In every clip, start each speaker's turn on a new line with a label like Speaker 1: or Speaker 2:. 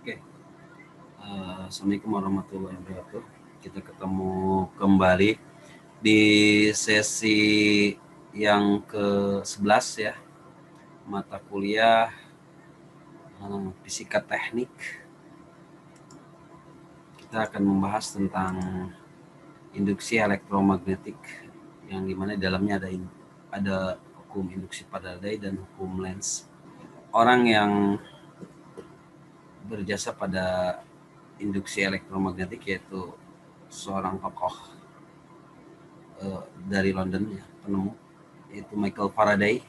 Speaker 1: Oke, Assalamualaikum warahmatullahi wabarakatuh. Kita ketemu kembali di sesi yang ke-11 ya, mata kuliah fisika teknik. Kita akan membahas tentang induksi elektromagnetik, yang dimana di dalamnya ada hukum induksi Faraday dan hukum Lenz. Orang yang berjasa pada induksi elektromagnetik yaitu seorang tokoh dari London ya, penemu, yaitu Michael Faraday.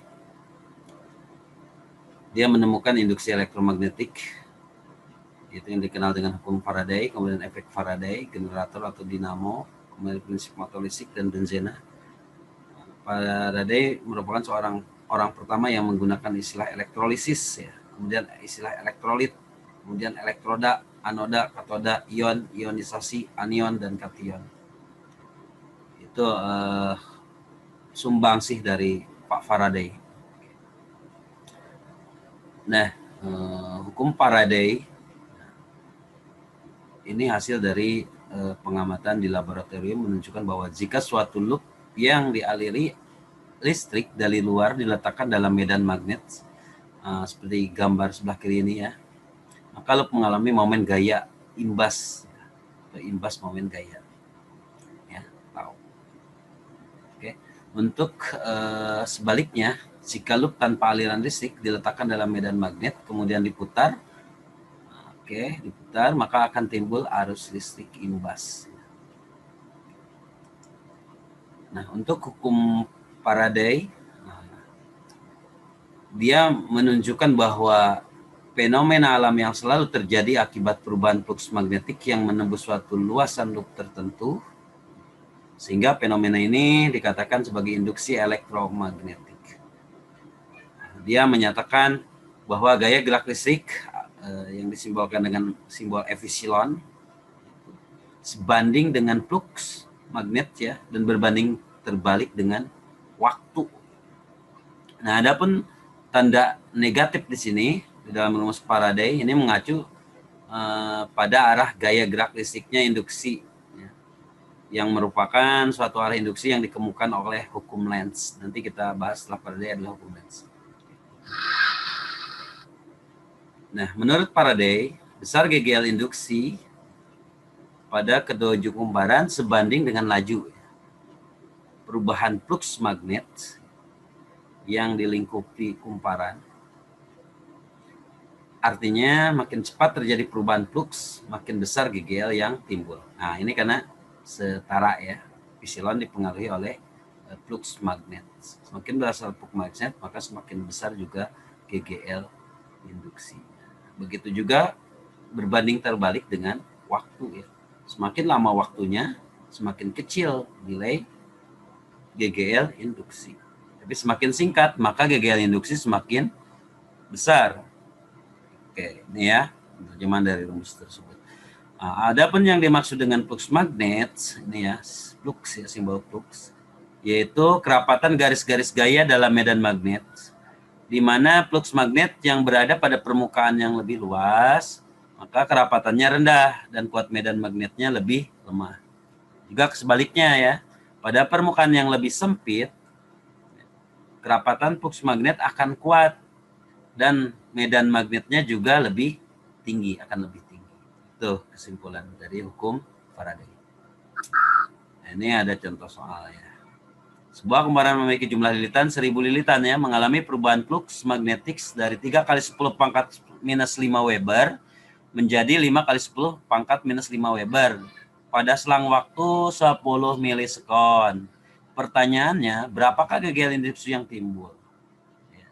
Speaker 1: Dia menemukan induksi elektromagnetik, itu yang dikenal dengan hukum Faraday, kemudian efek Faraday, generator atau dinamo, kemudian prinsip motor listrik dan benzena. Faraday merupakan seorang orang pertama yang menggunakan istilah elektrolisis ya, kemudian istilah elektrolit, kemudian elektroda, anoda, katoda, ion, ionisasi, anion, dan kation. Itu sumbangsih dari Pak Faraday. Nah, hukum Faraday ini hasil dari pengamatan di laboratorium menunjukkan bahwa jika suatu loop yang dialiri listrik dari luar diletakkan dalam medan magnet, seperti gambar sebelah kiri ini ya, maka loop mengalami momen gaya imbas, imbas momen gaya. Ya, tahu. Oke. Untuk sebaliknya, jika loop tanpa aliran listrik diletakkan dalam medan magnet kemudian diputar, diputar, maka akan timbul arus listrik imbas. Nah, untuk hukum Faraday, dia menunjukkan bahwa fenomena alam yang selalu terjadi akibat perubahan flux magnetik yang menembus suatu luasan loop tertentu, sehingga fenomena ini dikatakan sebagai induksi elektromagnetik. Dia menyatakan bahwa gaya gerak listrik yang disimbolkan dengan simbol epsilon sebanding dengan flux magnet ya, dan berbanding terbalik dengan waktu. Nah, adapun tanda negatif di sini di dalam rumus Faraday ini mengacu pada arah gaya gerak listriknya induksi ya, yang merupakan suatu arah induksi yang dikemukakan oleh hukum Lenz. Nanti kita bahas setelah Faraday adalah hukum Lenz. Nah, menurut Faraday, besar GGL induksi pada kedua ujung kumparan sebanding dengan laju perubahan flux magnet yang dilingkupi kumparan. Artinya makin cepat terjadi perubahan flux, makin besar GGL yang timbul. Nah, ini karena setara ya, epsilon dipengaruhi oleh flux magnet. Semakin besar flux magnet, maka semakin besar juga GGL induksi. Begitu juga berbanding terbalik dengan waktu ya. Semakin lama waktunya, semakin kecil nilai GGL induksi. Tapi semakin singkat, maka GGL induksi semakin besar. Oke, ini ya terjemahan dari rumus tersebut. Adapun yang dimaksud dengan flux magnet, ini ya, flux ya, simbol flux, yaitu kerapatan garis-garis gaya dalam medan magnet, di mana flux magnet yang berada pada permukaan yang lebih luas, maka kerapatannya rendah dan kuat medan magnetnya lebih lemah. Juga sebaliknya ya, pada permukaan yang lebih sempit, kerapatan flux magnet akan kuat dan medan magnetnya juga lebih tinggi, akan lebih tinggi. Itu kesimpulan dari hukum Faraday. Nah, ini ada contoh soalnya. Sebuah kumparan memiliki jumlah lilitan 1000 lilitan ya, mengalami perubahan flux magnetik dari 3 kali 10 pangkat minus 5 Weber menjadi 5 kali 10 pangkat minus 5 Weber pada selang waktu 10 milisekon. Pertanyaannya, berapakah GGL induksi yang timbul? Ya.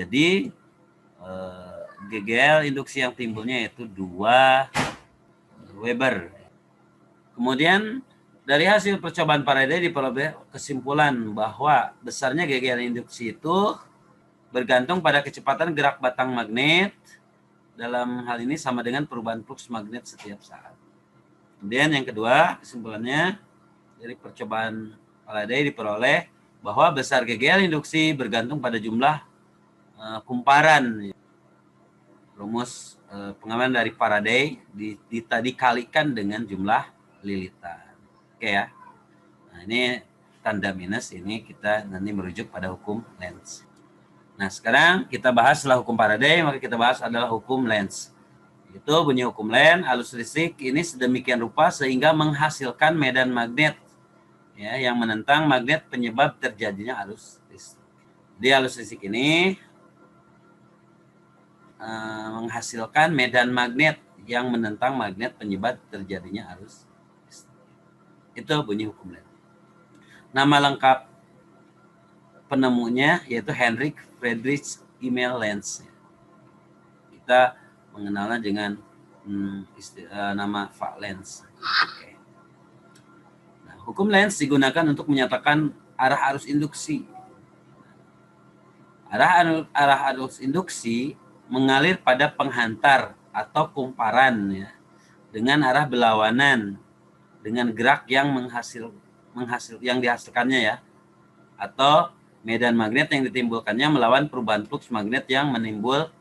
Speaker 1: Jadi GGL induksi yang timbulnya yaitu 2 Weber. Kemudian dari hasil percobaan Faraday diperoleh kesimpulan bahwa besarnya GGL induksi itu bergantung pada kecepatan gerak batang magnet. Dalam hal ini sama dengan perubahan flux magnet setiap saat. Kemudian yang kedua, kesimpulannya dari percobaan Faraday diperoleh bahwa besar GGL induksi bergantung pada jumlah kumparan. Rumus pengaman dari Faraday dikalikan dengan jumlah lilitan. Oke ya. Nah, ini tanda minus ini kita nanti merujuk pada hukum Lenz. Nah, sekarang kita bahas setelah hukum Faraday, maka kita bahas adalah hukum Lenz. Itu bunyi hukum Lenz, arus listrik ini sedemikian rupa sehingga menghasilkan medan magnet ya yang menentang magnet penyebab terjadinya arus listrik. Jadi arus listrik ini menghasilkan medan magnet yang menentang magnet penyebab terjadinya arus listrik. Itu bunyi hukum Lenz. Nama lengkap penemunya yaitu Heinrich Friedrich Emil Lenz. Kita mengenalnya dengan nama Pak Lenz. Okay. Nah, hukum Lenz digunakan untuk menyatakan arah arus induksi. Arah arus induksi mengalir pada penghantar atau kumparan ya, dengan arah berlawanan dengan gerak yang yang dihasilkannya ya, atau medan magnet yang ditimbulkannya melawan perubahan flux magnet yang menimbulkan.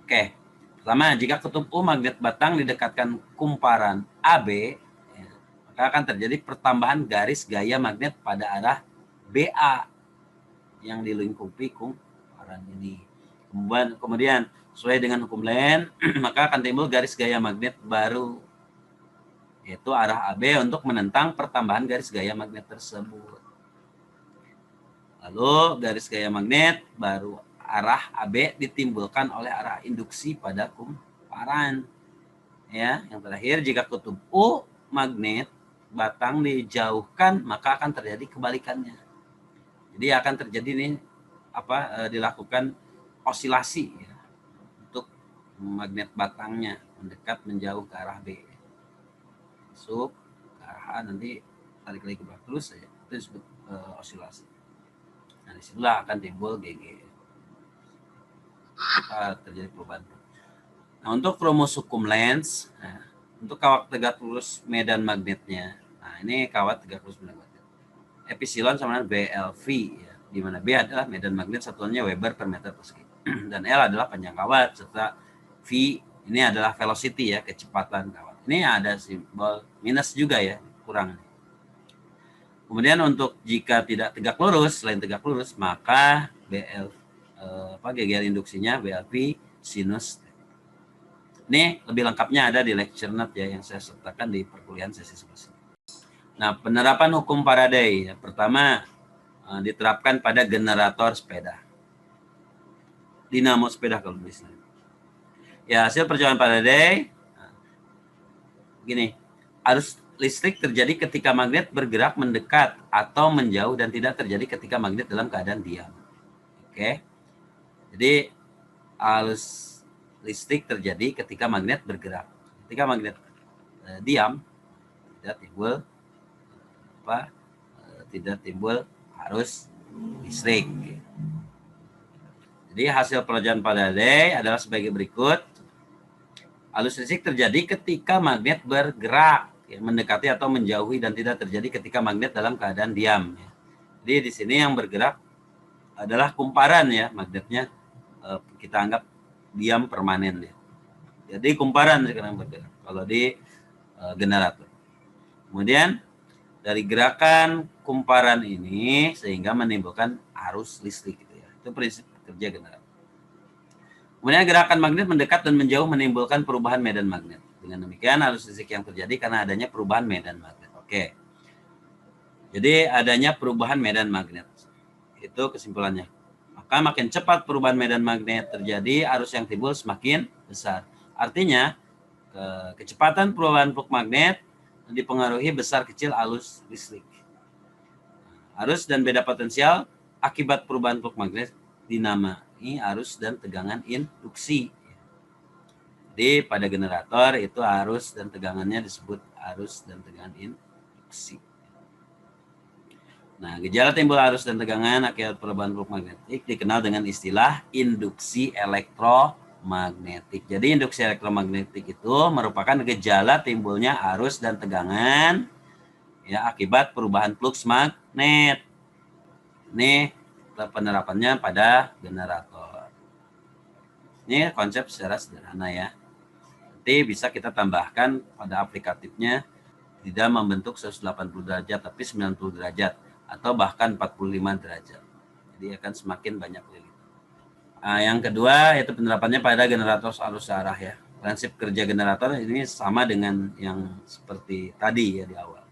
Speaker 1: Oke, pertama jika kutub U magnet batang didekatkan kumparan AB, ya, maka akan terjadi pertambahan garis gaya magnet pada arah BA yang dilingkupi kumparan ini. Kemudian sesuai dengan hukum Lenz, maka akan timbul garis gaya magnet baru, yaitu arah AB untuk menentang pertambahan garis gaya magnet tersebut. Lalu garis gaya magnet baru arah AB ditimbulkan oleh arah induksi pada kumparan. Ya, yang terakhir jika kutub U magnet batang dijauhkan maka akan terjadi kebalikannya. Jadi akan terjadi nih dilakukan osilasi ya, untuk magnet batangnya mendekat menjauh ke arah B. Masuk ke arah A nanti tarik lagi ke belakang terus saja. Itu disebut osilasi. Nah, disitulah akan timbul GG. Terjadi perubahan. Nah, untuk rumus hukum Lenz, nah, untuk kawat tegak lurus medan magnetnya. Nah, ini kawat tegak lurus medan magnet. Epsilon sama dengan BLV, ya, di mana B adalah medan magnet satuannya Weber per meter persegi. Dan L adalah panjang kawat, serta V ini adalah velocity ya, kecepatan kawat. Ini ada simbol minus juga ya, kurang. Kemudian untuk jika tidak tegak lurus, selain tegak lurus, maka GGL induksinya BLV sinus. Ini lebih lengkapnya ada di lecture note ya yang saya sertakan di perkuliahan sesi 11. Nah, penerapan hukum Faraday ya, pertama diterapkan pada generator sepeda. Dinamo sepeda kalau misalnya. Ya, hasil perjalanan Faraday gini, arus listrik terjadi ketika magnet bergerak mendekat atau menjauh dan tidak terjadi ketika magnet dalam keadaan diam. Oke. Jadi arus listrik terjadi ketika magnet bergerak. Ketika magnet diam tidak timbul arus listrik. Jadi hasil perjalanan Faraday adalah sebagai berikut. Arus listrik terjadi ketika magnet bergerak, ya, mendekati atau menjauhi dan tidak terjadi ketika magnet dalam keadaan diam. Ya. Jadi di sini yang bergerak adalah kumparan ya, magnetnya kita anggap diam permanen ya. Jadi kumparan sekarang bergerak kalau di generator. Kemudian dari gerakan kumparan ini sehingga menimbulkan arus listrik gitu ya. Itu prinsip kerja generator. Kemudian gerakan magnet mendekat dan menjauh menimbulkan perubahan medan magnet. Dengan demikian arus listrik yang terjadi karena adanya perubahan medan magnet. Oke. Jadi adanya perubahan medan magnet. Itu kesimpulannya. Maka makin cepat perubahan medan magnet terjadi, arus yang timbul semakin besar. Artinya kecepatan perubahan flux magnet dipengaruhi besar kecil arus listrik. Arus dan beda potensial akibat perubahan flux magnet dinamai arus dan tegangan induksi. Jadi pada generator itu arus dan tegangannya disebut arus dan tegangan induksi. Nah, gejala timbul arus dan tegangan akibat perubahan flux magnetik dikenal dengan istilah induksi elektromagnetik. Jadi induksi elektromagnetik itu merupakan gejala timbulnya arus dan tegangan ya akibat perubahan flux magnet. Ini penerapannya pada generator. Ini konsep secara sederhana ya. Nanti bisa kita tambahkan pada aplikatifnya tidak membentuk 180 derajat tapi 90 derajat atau bahkan 45 derajat. Jadi akan semakin banyak lilitan. Yang kedua yaitu penerapannya pada generator arus arah ya. Prinsip kerja generator ini sama dengan yang seperti tadi ya di awal.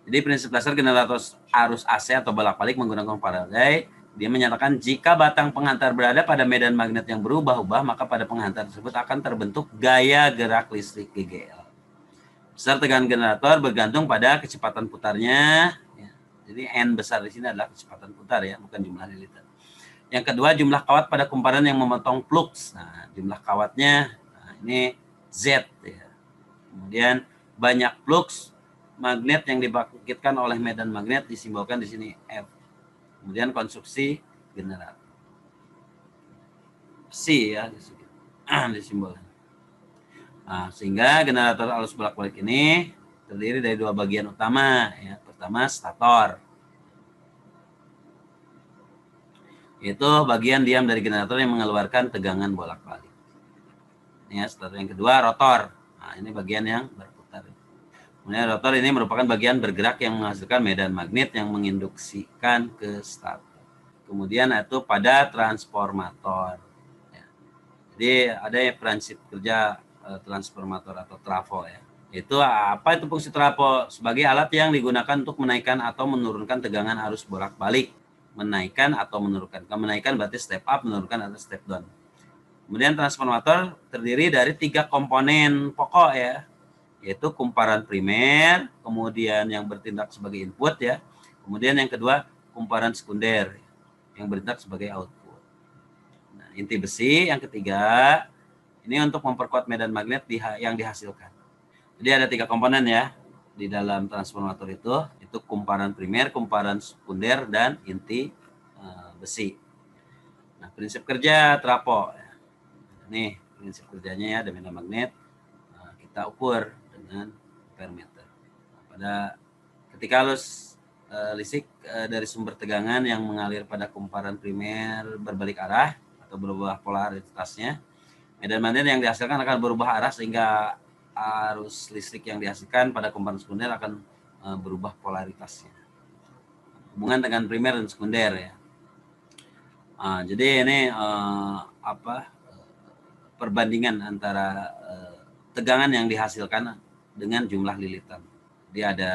Speaker 1: Jadi prinsip dasar generator arus AC atau bolak-balik menggunakan Faraday, dia menyatakan jika batang penghantar berada pada medan magnet yang berubah-ubah, maka pada penghantar tersebut akan terbentuk gaya gerak listrik GGL. Besar tegangan generator bergantung pada kecepatan putarnya. Ya. Jadi N besar di sini adalah kecepatan putar ya, bukan jumlah lilitan. Yang kedua, jumlah kawat pada kumparan yang memotong flux. Nah, jumlah kawatnya ini Z ya. Kemudian banyak flux magnet yang dibangkitkan oleh medan magnet disimbolkan di sini F. Kemudian konstruksi generator C ya disimbolkan. Nah, sehingga generator arus bolak-balik ini terdiri dari dua bagian utama ya. Pertama stator. Itu bagian diam dari generator yang mengeluarkan tegangan bolak-balik. Ya, stator. Yang kedua rotor. Nah, ini bagian yang berputar. Kemudian rotor ini merupakan bagian bergerak yang menghasilkan medan magnet yang menginduksikan ke stator. Kemudian itu pada transformator. Ya. Jadi ada prinsip kerja transformator atau trafo ya. Itu apa itu fungsi trafo? Sebagai alat yang digunakan untuk menaikkan atau menurunkan tegangan arus bolak-balik. Menaikkan atau menurunkan. Menaikkan berarti step up, menurunkan atau step down. Kemudian transformator terdiri dari 3 komponen pokok ya, yaitu kumparan primer, kemudian yang bertindak sebagai input ya, kemudian yang kedua kumparan sekunder yang bertindak sebagai output. Nah, inti besi yang ketiga ini untuk memperkuat medan magnet yang dihasilkan. Jadi ada 3 komponen ya di dalam transformator itu kumparan primer, kumparan sekunder, dan inti besi. Nah, prinsip kerja trafo. Nih prinsip kerjanya ya, ada medan magnet kita ukur dengan ampere-meter. Pada ketika arus listrik dari sumber tegangan yang mengalir pada kumparan primer berbalik arah atau berubah polaritasnya, medan magnet yang dihasilkan akan berubah arah sehingga arus listrik yang dihasilkan pada kumparan sekunder akan berubah polaritasnya. Hubungan dengan primer dan sekunder ya. Jadi ini perbandingan antara tegangan yang dihasilkan dengan jumlah lilitan. Jadi ada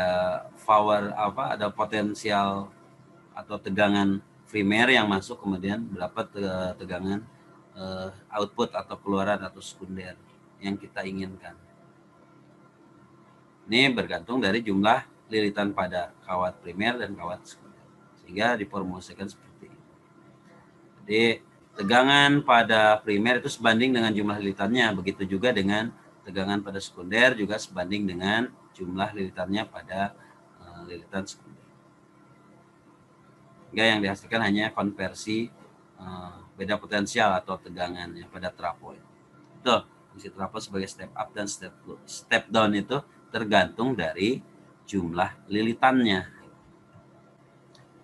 Speaker 1: power ada potensial atau tegangan primer yang masuk, kemudian berapa tegangan output atau keluaran atau sekunder yang kita inginkan. Ini bergantung dari jumlah lilitan pada kawat primer dan kawat sekunder, sehingga diformulasikan seperti ini. Jadi tegangan pada primer itu sebanding dengan jumlah lilitannya, begitu juga dengan tegangan pada sekunder juga sebanding dengan jumlah lilitannya pada lilitan sekunder. Hingga yang dihasilkan hanya konversi beda potensial atau tegangannya pada trafo. Itu fungsi trafo sebagai step up dan step down itu tergantung dari jumlah lilitannya.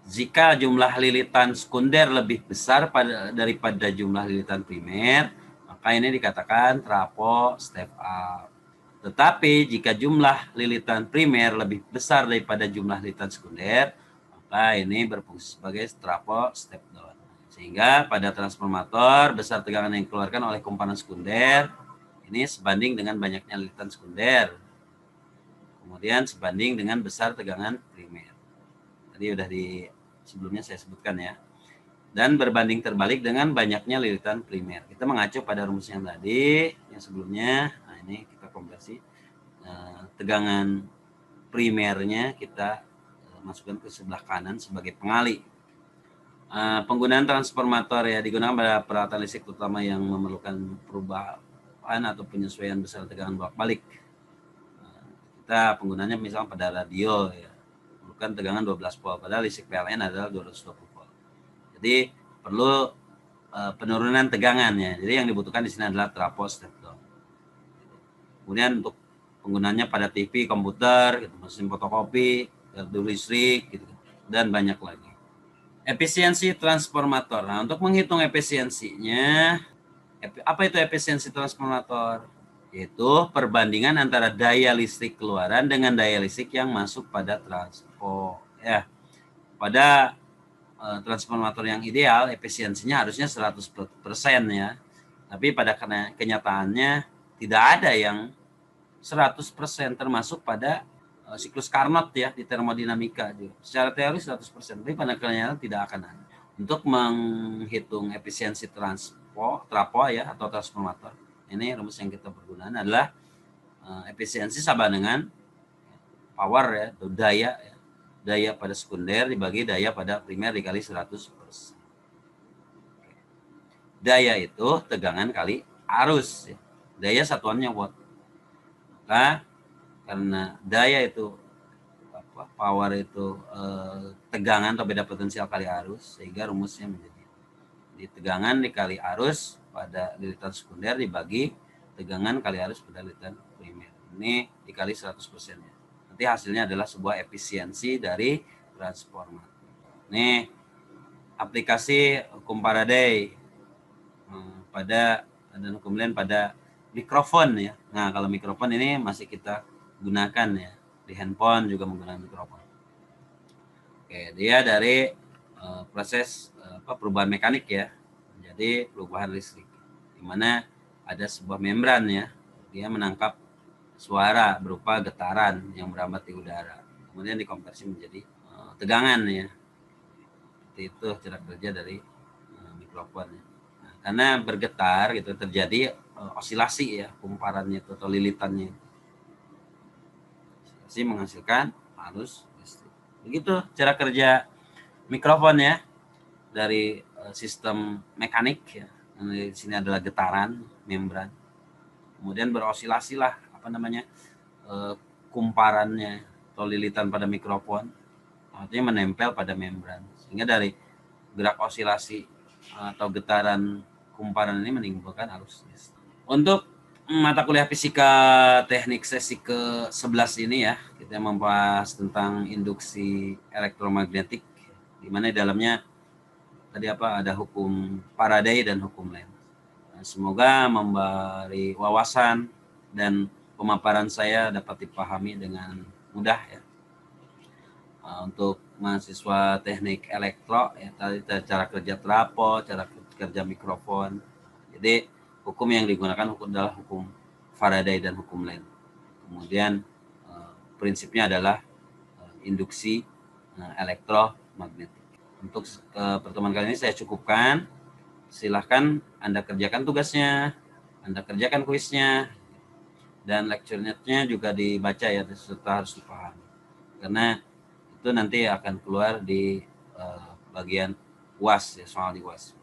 Speaker 1: Jika jumlah lilitan sekunder lebih besar daripada jumlah lilitan primer, maka ini dikatakan trafo step up. Tetapi jika jumlah lilitan primer lebih besar daripada jumlah lilitan sekunder, maka ini berfungsi sebagai trafo step down. Sehingga pada transformator besar tegangan yang dikeluarkan oleh kumparan sekunder ini sebanding dengan banyaknya lilitan sekunder. Kemudian sebanding dengan besar tegangan primer. Tadi udah sebelumnya saya sebutkan ya. Dan berbanding terbalik dengan banyaknya lilitan primer. Kita mengacu pada rumus yang tadi, yang sebelumnya. Nah, ini kita konversi tegangan primernya kita masukkan ke sebelah kanan sebagai pengali. Penggunaan transformator ya digunakan pada peralatan listrik terutama yang memerlukan perubahan atau penyesuaian besar tegangan bolak-balik. Kita penggunanya misalnya pada radio ya, memerlukan tegangan 12 volt, padahal listrik PLN adalah 220 volt. Jadi perlu penurunan tegangannya. Jadi yang dibutuhkan di sini adalah trafo step down. Kemudian untuk penggunanya pada TV, komputer, gitu, mesin fotokopi, gardu listrik, gitu, dan banyak lagi. Efisiensi transformator. Nah, untuk menghitung efisiensinya, apa itu efisiensi transformator? Yaitu perbandingan antara daya listrik keluaran dengan daya listrik yang masuk pada transformator. Ya, pada transformator yang ideal, efisiensinya harusnya 100% ya. Tapi pada kenyataannya tidak ada yang 100%, termasuk pada siklus Carnot ya di termodinamika. Secara teori 100%, tapi pada kenyataan tidak akan ada. Untuk menghitung efisiensi trapo ya atau transformator, ini rumus yang kita pergunakan adalah efisiensi sama dengan power ya, atau daya pada sekunder dibagi daya pada primer dikali 100%. Daya itu tegangan kali arus ya. Daya satuannya watt. Maka karena daya itu power itu tegangan atau beda potensial kali arus, sehingga rumusnya menjadi tegangan dikali arus pada lilitan sekunder dibagi tegangan kali arus pada lilitan primer. Ini dikali 100% ya. Nanti hasilnya adalah sebuah efisiensi dari transformator. Ini aplikasi hukum Faraday pada dan kemudian pada mikrofon ya. Nah, kalau mikrofon ini masih kita gunakan ya. Di handphone juga menggunakan mikrofon. Oke, dia dari proses perubahan mekanik ya. Jadi perubahan listrik. Di mana ada sebuah membran ya. Dia menangkap suara berupa getaran yang merambat di udara. Kemudian dikonversi menjadi tegangan ya. Seperti itu cara kerja dari mikrofon ya. Karena bergetar gitu terjadi osilasi ya, kumparannya itu atau lilitannya. Osilasi menghasilkan arus listrik. Begitu cara kerja mikrofon ya dari sistem mekanik ya. Di sini adalah getaran membran. Kemudian berosilasi lah kumparannya atau lilitan pada mikrofon. Artinya menempel pada membran. Sehingga dari gerak osilasi atau getaran kumparan ini menimbulkan arus listrik. Untuk mata kuliah fisika teknik sesi ke-11 ini ya, kita membahas tentang induksi elektromagnetik, di mana di dalamnya tadi ada hukum Faraday dan hukum Lenz. Nah, semoga memberi wawasan dan pemaparan saya dapat dipahami dengan mudah ya. Untuk mahasiswa teknik elektro ya, tadi cara kerja trapo, cara kerja mikrofon. Jadi hukum yang digunakan adalah hukum Faraday dan hukum Lenz. Kemudian prinsipnya adalah induksi elektromagnetik. Untuk pertemuan kali ini saya cukupkan. Silahkan Anda kerjakan tugasnya, Anda kerjakan kuisnya, dan lecture note-nya juga dibaca ya, serta harus dipahami. Karena itu nanti akan keluar di bagian UAS ya, soal di UAS.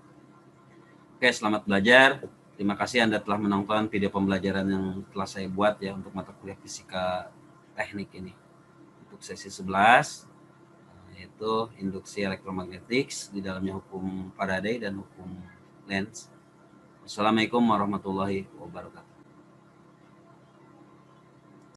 Speaker 1: Oke, selamat belajar. Terima kasih Anda telah menonton video pembelajaran yang telah saya buat ya untuk mata kuliah fisika teknik ini. Untuk sesi 11 yaitu induksi elektromagnetik, di dalamnya hukum Faraday dan hukum Lenz. Wassalamualaikum warahmatullahi wabarakatuh.